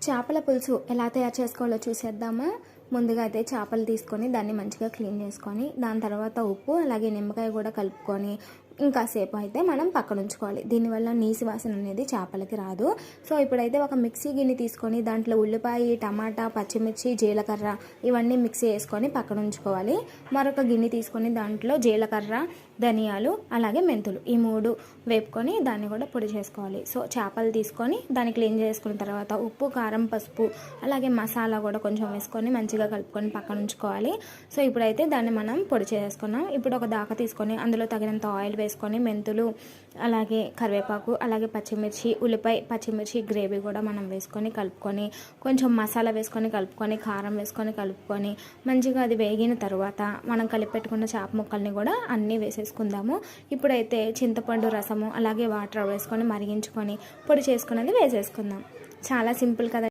చేపల పులుసు ఎలా తయారు చేసుకోవాలో చూసేద్దామా. ముందుగా అయితే చేపలు తీసుకొని దాన్ని మంచిగా క్లీన్ చేసుకొని దాని తర్వాత ఉప్పు అలాగే నిమ్మకాయ కూడా కలుపుకొని ఇంకాసేపు అయితే మనం పక్కన ఉంచుకోవాలి. దీనివల్ల నీసు వాసన అనేది చేపలకి రాదు. సో ఇప్పుడైతే ఒక మిక్సీ గిన్నె తీసుకొని దాంట్లో ఉల్లిపాయ, టమాటా, పచ్చిమిర్చి, జీలకర్ర ఇవన్నీ మిక్సీ వేసుకొని పక్కన ఉంచుకోవాలి. మరొక గిన్నె తీసుకొని దాంట్లో జీలకర్ర, ధనియాలు అలాగే మెంతులు ఈ 3 వేపుకొని దాన్ని కూడా పొడి చేసుకోవాలి. సో చేపలు తీసుకొని దాన్ని క్లీన్ చేసుకున్న తర్వాత ఉప్పు, కారం, పసుపు అలాగే మసాలా కూడా కొంచెం వేసుకొని మంచిగా కలుపుకొని పక్కన ఉంచుకోవాలి. సో ఇప్పుడైతే దాన్ని మనం పొడి చేసుకున్నాం. ఇప్పుడు ఒక దాకా తీసుకొని అందులో తగినంత ఆయిల్ వేసుకొని మెంతులు అలాగే కరివేపాకు అలాగే పచ్చిమిర్చి, ఉల్లిపాయ, పచ్చిమిర్చి గ్రేవీ కూడా మనం వేసుకొని కలుపుకొని కొంచెం మసాలా వేసుకొని కలుపుకొని కారం వేసుకొని కలుపుకొని మంచిగా అది వేగిన తర్వాత మనం కలిపెట్టుకున్న చేప ముక్కల్ని కూడా అన్నీ వేసేసుకుందాము. ఇప్పుడైతే చింతపండు రసము అలాగే వాటర్ వేసుకొని మరిగించుకొని పొడి చేసుకున్నది వేసేసుకుందాం. చాలా సింపుల్ కదా.